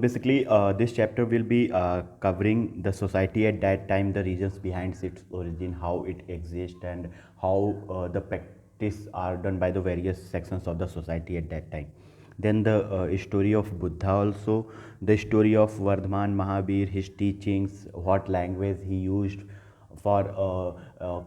Basically, this chapter will be covering the society at that time, the reasons behind its origin, how it exists, and how the practice are done by the various sections of the society at that time. Then the story of Buddha also, the story of Vardhaman Mahavir, his teachings, what language he used for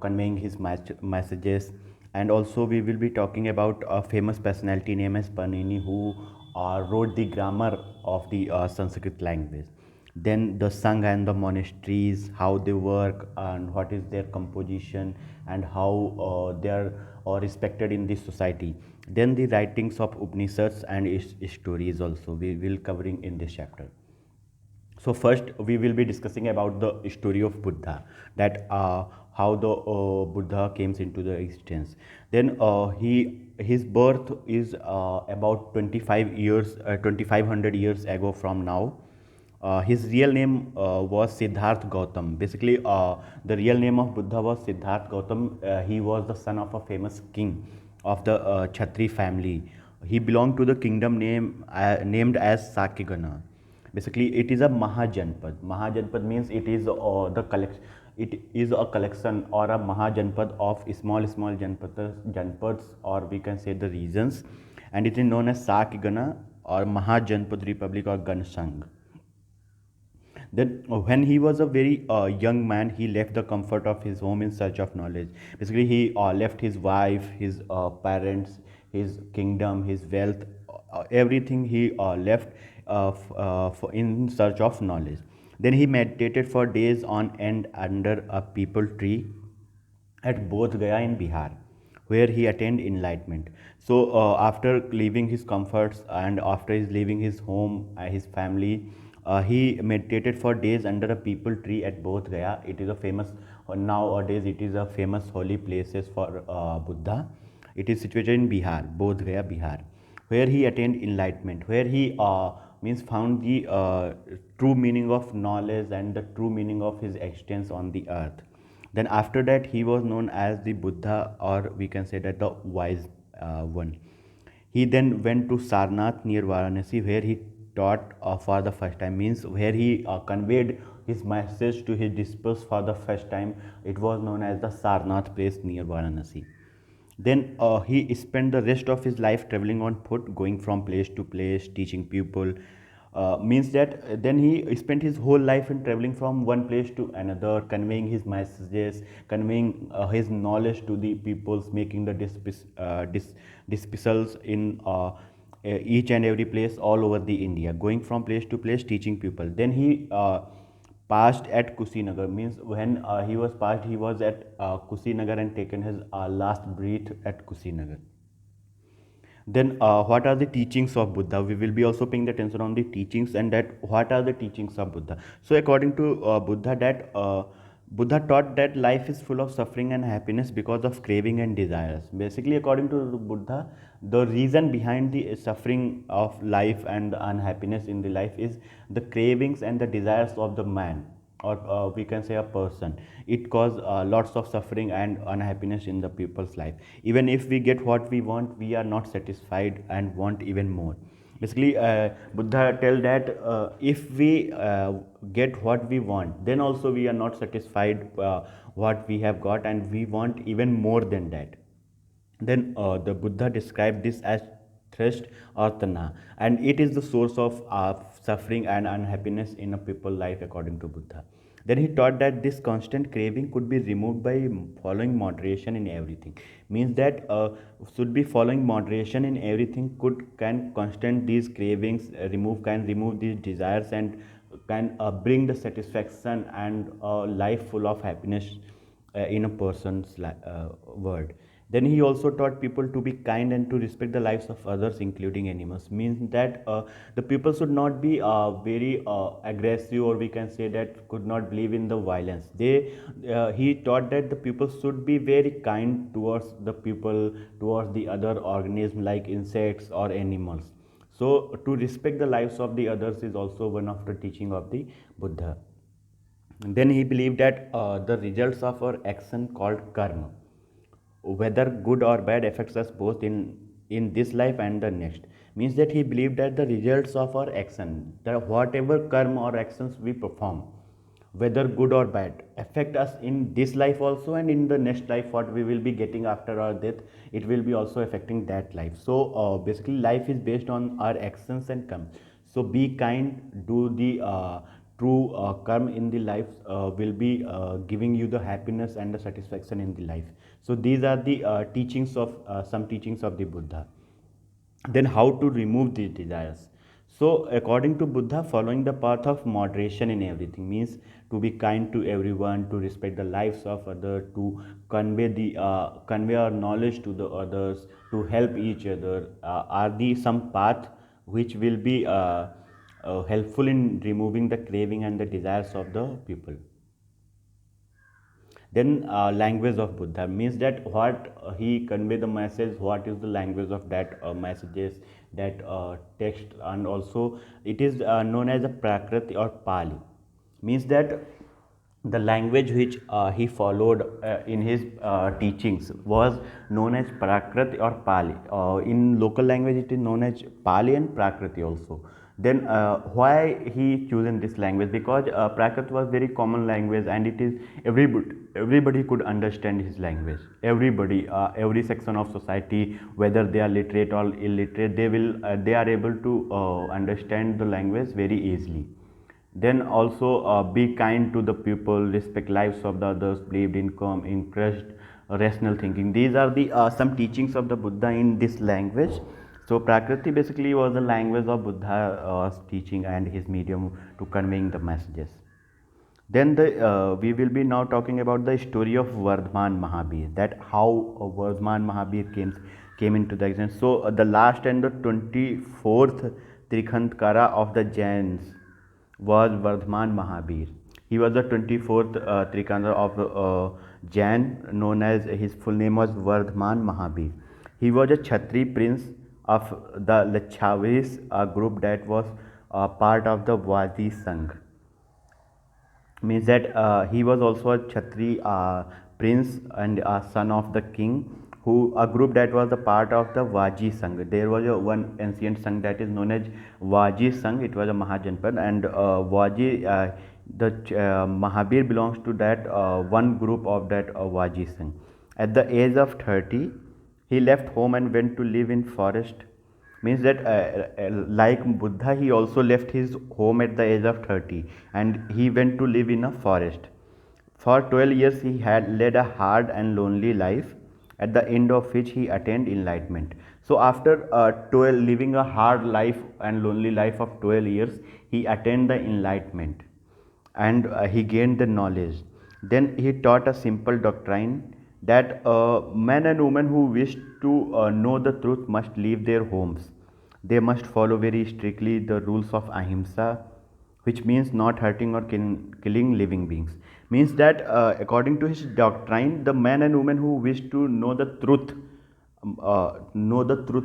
conveying his messages. And also we will be talking about a famous personality named as Panini, who wrote the grammar of the Sanskrit language. Then the Sangha and the monasteries, how they work and what is their composition, and how they are respected in this society. Then the writings of Upanishads and stories also we will covering in this chapter. So first we will be discussing about the story of Buddha, that how the Buddha came into the existence. Then his birth is about 2500 years ago from now. His real name was Siddharth Gautam. Basically, the real name of Buddha was Siddharth Gautam. He was the son of a famous king of the Kshatri family. He belonged to the kingdom named as Sakigana. Basically, it is a Mahajanpad. Mahajanpad means it is the collection. It is a collection or a Mahajanpad of small janpads, or we can say the regions, and it is known as Sakigana or Mahajanpad Republic or Gansang. Then, when he was a very young man, he left the comfort of his home in search of knowledge. Basically, he left his wife, his parents, his kingdom, his wealth, everything he left in search of knowledge. Then he meditated for days on end under a peepal tree at Bodh Gaya in Bihar, where he attained enlightenment. So, after leaving his comforts and after his leaving his home, his family, he meditated for days under a peepal tree at Bodh Gaya. It is a famous nowadays. It is a famous holy places for Buddha. It is situated in Bihar, Bodh Gaya, Bihar, where he attained enlightenment, where he means found the true meaning of knowledge and the true meaning of his existence on the earth. Then after that, he was known as the Buddha, or we can say that the wise one. He then went to Sarnath near Varanasi, where he taught for the first time, means where he conveyed his message to his disciples for the first time. It was known as the Sarnath place near Varanasi. Then he spent the rest of his life traveling on foot, going from place to place, teaching people. Means that then he spent his whole life in traveling from one place to another, conveying his messages, conveying his knowledge to the peoples, making the dispersals in each and every place all over the India, going from place to place, teaching people. Then he passed at Kusinagar, means when he was passed, he was at Kusinagar and taken his last breath at Kusinagar. Then what are the teachings of Buddha? We will be also paying the attention on the teachings, and that what are the teachings of Buddha. So according to Buddha, that Buddha taught that life is full of suffering and happiness because of craving and desires. Basically, according to Buddha, the reason behind the suffering of life and the unhappiness in the life is the cravings and the desires of the man, or we can say a person. It causes lots of suffering and unhappiness in the people's life. Even if we get what we want, we are not satisfied and want even more. Basically, Buddha tell that if we get what we want, then also we are not satisfied what we have got, and we want even more than that. Then the Buddha described this as thirst or tanha, and it is the source of suffering and unhappiness in a people's life, according to Buddha. Then he taught that this constant craving could be removed by following moderation in everything. Means that should be following moderation in everything, could can constant these cravings can remove these desires, and can bring the satisfaction and a life full of happiness in a person's world. Then he also taught people to be kind and to respect the lives of others, including animals. Means that the people should not be very aggressive, or we can say that could not believe in the violence. He taught that the people should be very kind towards the people, towards the other organisms like insects or animals. So to respect the lives of the others is also one of the teaching of the Buddha. And then he believed that the results of our action called karma, whether good or bad, affects us both in this life and the next. Means that he believed that the results of our action, that whatever karma or actions we perform, whether good or bad, affect us in this life also, and in the next life what we will be getting after our death, it will be also affecting that life. So basically life is based on our actions and karma. So be kind, do the true karma in the life, will be giving you the happiness and the satisfaction in the life. So these are the teachings of some teachings of the Buddha. Then how to remove these desires? So according to Buddha, following the path of moderation in everything, means to be kind to everyone, to respect the lives of others, to convey our knowledge to the others, to help each other, are the some path which will be helpful in removing the craving and the desires of the people. Then language of Buddha, means that what he convey the message, what is the language of that messages, that text. And also it is known as a Prakriti or Pali, means that the language which he followed in his teachings was known as Prakriti or Pali. In local language it is known as Pali and Prakriti also. Then why he chosen this language? Because Prakrit was very common language, and it is everybody could understand his language. Everybody, every section of society, whether they are literate or illiterate, they are able to understand the language very easily. Then also be kind to the people, respect lives of the others, believed in calm, encouraged rational thinking. These are the some teachings of the Buddha in this language. So Prakriti basically was the language of Buddha's teaching and his medium to conveying the messages. Then we will be now talking about the story of Vardhaman Mahabir, that how Vardhaman Mahabir came into the existence. So the last and the 24th Trikhantkara of the Jains was Vardhaman Mahabir. He was the 24th Trikhantkara of Jain, known as, his full name was Vardhaman Mahabir. He was a Kshatri prince of the Lekhpal group that was part of the Vaji Sangh. Means that he was also a Kshatri prince and a son of the king, who a group that was a part of the Vaji Sangh. There was a one ancient Sangh that is known as Vaji Sangh. It was a Mahajanpad, and Vaji, the Mahabir belongs to that one group of that Vaji Sangh. At the age of 30, he left home and went to live in forest. Means that like Buddha, he also left his home at the age of 30, and he went to live in a forest. For 12 years he had led a hard and lonely life, at the end of which he attained enlightenment. So after 12 living a hard life and lonely life of 12 years, he attained the enlightenment, and he gained the knowledge. Then he taught a simple doctrine that men and women who wish to know the truth must leave their homes. They must follow very strictly the rules of ahimsa, which means not hurting or killing living beings. Means that according to his doctrine, the men and women who wish to know the truth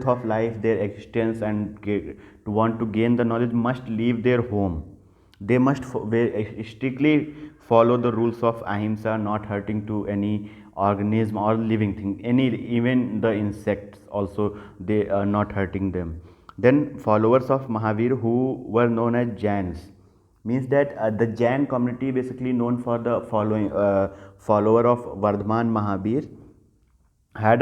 of life, their existence, and to want to gain the knowledge, must leave their home. They must strictly follow the rules of ahimsa, not hurting to any organism or living thing, any, even the insects also, they are not hurting them. Then followers of Mahavir, who were known as Jains, means that the Jain community basically known for the following follower of Vardhaman Mahabir had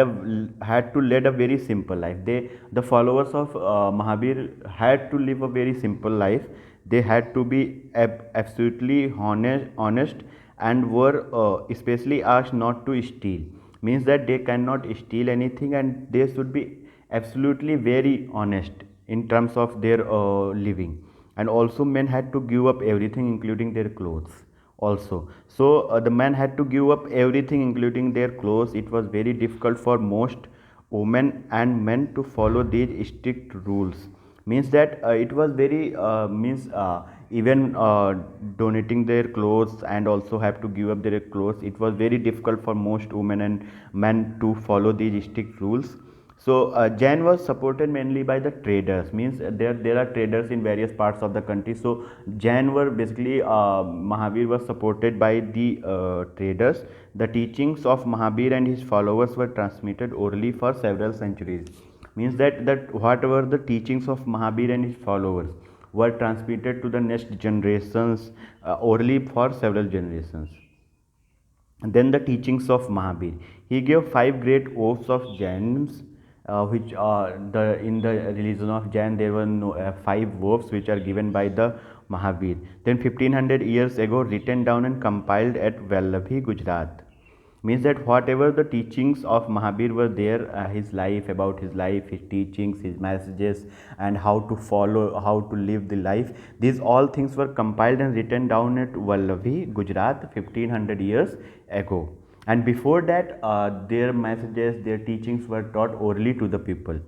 to lead a very simple life. The followers of Mahabir had to live a very simple life. They had to be absolutely honest, and were especially asked not to steal. Means that they cannot steal anything, and they should be absolutely very honest in terms of their living. And also men had to give up everything, including their clothes also. So the man had to give up everything, including their clothes. It was very difficult for most women and men to follow these strict rules. Means that it was very means even donating their clothes, and also have to give up their clothes, it was very difficult for most women and men to follow these strict rules. So Jain was supported mainly by the traders. Means there are traders in various parts of the country. So Jain were basically Mahavir was supported by the traders. The teachings of Mahavir and his followers were transmitted orally for several centuries. Means that whatever the teachings of Mahabir and his followers were transmitted to the next generations orally for several generations. And then the teachings of Mahabir. He gave five great oaths of Jainism, which the in the religion of Jain there were five oaths which are given by the Mahabir. Then 1500 years ago, written down and compiled at Vallabhi, Gujarat. Means that whatever the teachings of Mahabir were there, his life, about his life, his teachings, his messages, and how to follow, how to live the life, these all things were compiled and written down at Vallabhi, Gujarat, 1500 years ago. And before that, their messages, their teachings were taught orally to the people.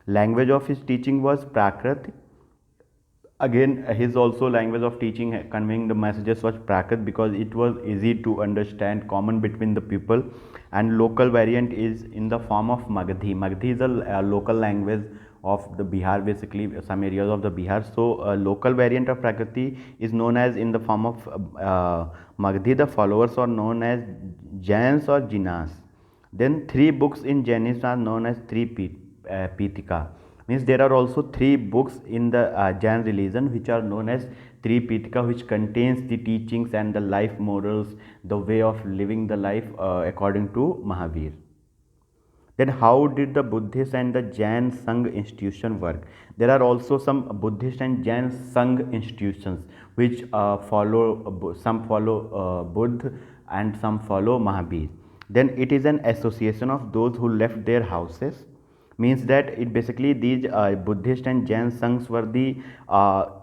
Language of his teaching was Prakrit. Again, his also language of teaching, conveying the messages was Prakrit, because it was easy to understand, common between the people. And local variant is in the form of Magadhi. Magadhi is a local language of the Bihar, basically some areas of the Bihar. So a local variant of Prakriti is known as in the form of Magadhi. The followers are known as Jains or Jinas. Then three books in Jainism are known as Pitika. Means there are also three books in the Jain religion which are known as Pitika, which contains the teachings and the life morals, the way of living the life according to Mahavir. Then how did the Buddhist and the Jain Sangh institution work? There are also some Buddhist and Jain Sangh institutions which some follow Buddha and some follow Mahabir. Then it is an association of those who left their houses. Means that it basically these Buddhist and Jain Sanghs were the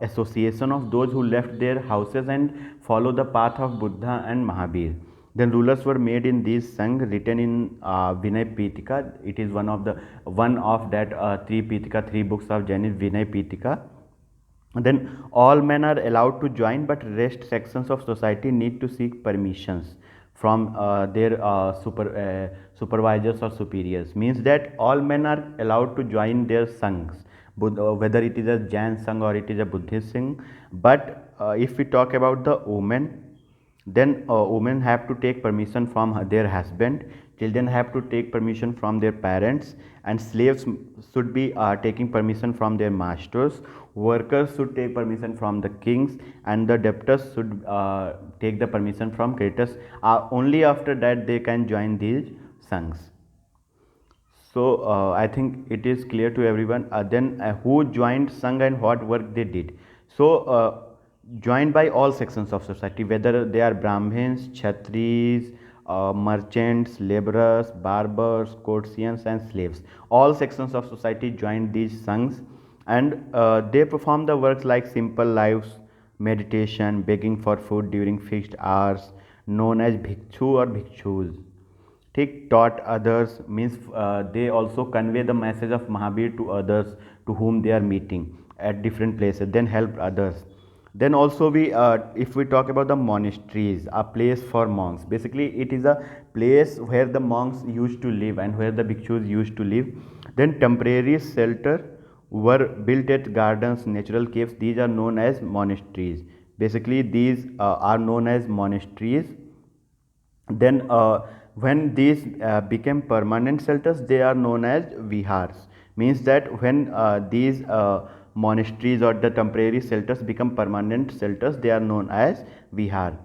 association of those who left their houses and follow the path of Buddha and Mahabir. Then rulers were made in these Sangh, written in Vinay Pitika. It is one of that three Pitika, three books of Jainism, Vinay Pitika. Then all men are allowed to join, but rest sections of society need to seek permissions from their supervisors or superiors. Means that all men are allowed to join their sanghs, whether it is a Jain Sangh or it is a Buddhist Sangh. But if we talk about the women, then women have to take permission from their husband, children have to take permission from their parents, and slaves should be taking permission from their masters, workers should take permission from the kings, and the debtors should take the permission from creditors. Only after that they can join these sanghs. So I think it is clear to everyone. Then who joined Sangh and what work they did? So joined by all sections of society, whether they are Brahmins, Kshatris, merchants, laborers, barbers, courtiers, and slaves. All sections of society joined these Sanghs, and they perform the works like simple lives, meditation, begging for food during fixed hours, known as bhikshu or bhikshus. Take taught others, means they also convey the message of Mahabir to others to whom they are meeting at different places, then help others. Then also if we talk about the monasteries, a place for monks, basically it is a place where the monks used to live and where the bhikshus used to live. Then temporary shelter were built at gardens, natural caves, these are known as monasteries. Basically these are known as monasteries. Then when these became permanent shelters, they are known as vihars. Means that when these monasteries or the temporary shelters become permanent shelters, they are known as vihar.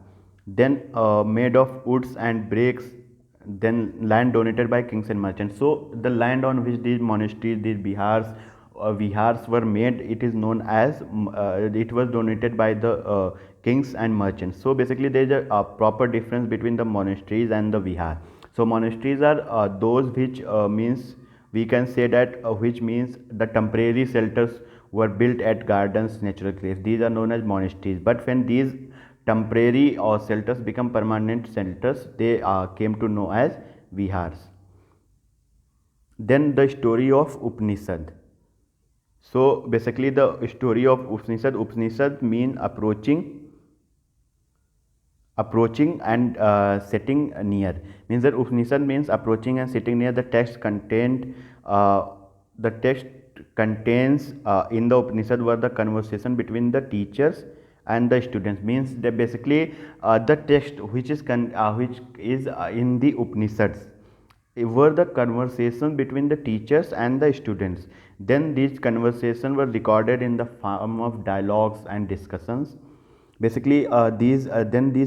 Then made of woods and bricks, then land donated by kings and merchants. So the land on which these monasteries, these vihars were made, it is known as it was donated by the kings and merchants. So basically there is a proper difference between the monasteries and the vihar. So monasteries are those which means we can say that which means the temporary shelters were built at gardens, natural caves, these are known as monasteries. But when these temporary or shelters become permanent shelters, they came to know as vihars. Then the story of Upanishad. So basically the story of Upanishad mean approaching and sitting near. Means that Upanishad means approaching and sitting near. The text contains in the Upanishad were the conversation between the teachers and the students. Means that basically the text which is in the Upanishads, were the conversations between the teachers and the students. Then these conversations were recorded in the form of dialogues and discussions. Basically, these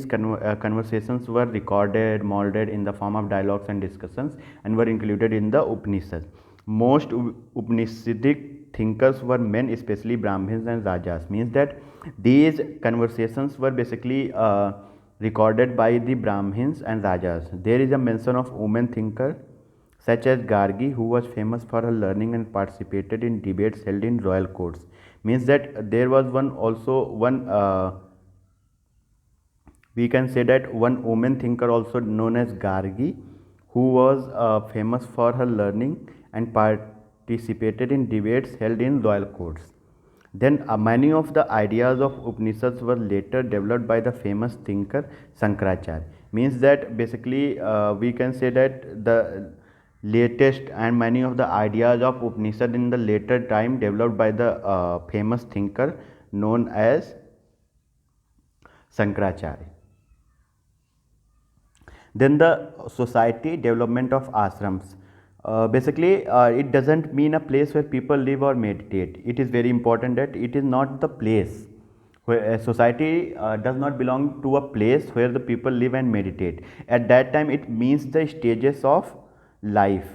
conversations were recorded, molded in the form of dialogues and discussions, and were included in the Upanishads. Most Upanishadic thinkers were men, especially Brahmins and Rajas. Means that these conversations were basically recorded by the Brahmins and Rajas. There is a mention of women thinker such as Gargi, who was famous for her learning and participated in debates held in royal courts. Means that there was one we can say that one woman thinker also known as Gargi, who was famous for her learning and participated in debates held in royal courts. Then many of the ideas of Upanishads were later developed by the famous thinker Shankaracharya. Means that basically we can say that the latest and many of the ideas of Upanishad in the later time developed by the famous thinker known as Shankaracharya. Then the society development of ashrams. Basically, it doesn't mean a place where people live or meditate. It is very important that it is not the place where a society does not belong to a place where the people live and meditate. At that time, it means the stages of life.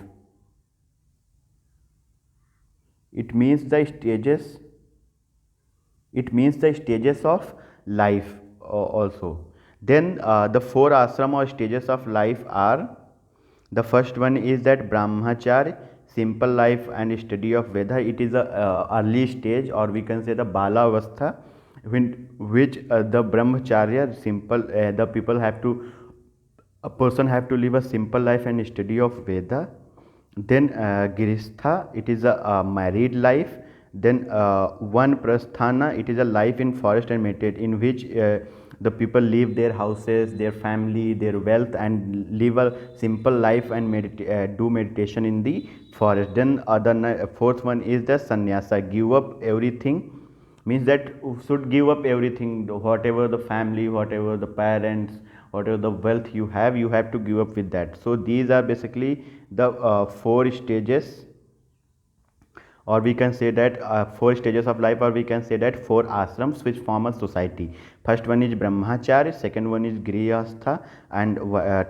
It means the stages. It means the stages of life also. Then the four ashram or stages of life are: the first one is that brahmacharya, simple life and study of Veda. It is a early stage, or we can say the bala avastha, which the brahmacharya simple the people have to, a person have to live a simple life and study of Veda. Then giristha, it is a married life. Then one prasthana, it is a life in forest and meditate, in which the people leave their houses, their family, their wealth, and live a simple life and do meditation in the forest. Then the fourth one is the sannyasa, give up everything. Means that should give up everything, whatever the family, whatever the parents, whatever the wealth you have to give up with that. So these are basically the four stages, or we can say that four stages of life, or we can say that four ashrams which form a society. First one is brahmacharya, second one is grihastha, and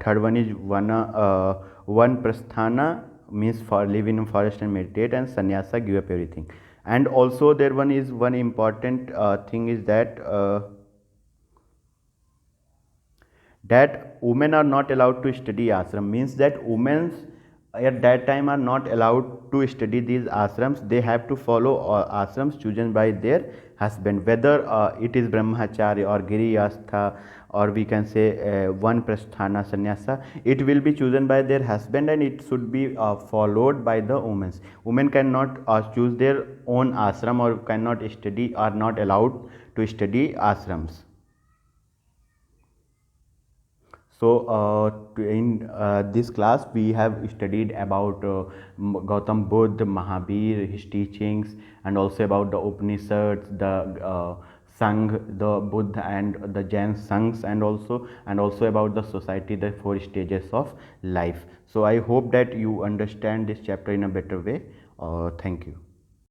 third one is one prasthana, means for live in forest and meditate, and sannyasa, give up everything. And also there one is one important thing is that that women are not allowed to study ashram. Means that women at that time are not allowed to study these ashrams. They have to follow ashrams chosen by their husband, whether it is brahmacharya or giriyastha, or we can say one prasthana sannyasa. It will be chosen by their husband, and it should be followed by the women. Women cannot choose their own ashram, or cannot study, are not allowed to study ashrams. So in this class we have studied about Gautam Buddha, Mahavir, his teachings, and also about the Upanishads, the Sangh, the Buddha and the Jain Sanghs, and also about the society, the four stages of life. So I hope that you understand this chapter in a better way. Thank you.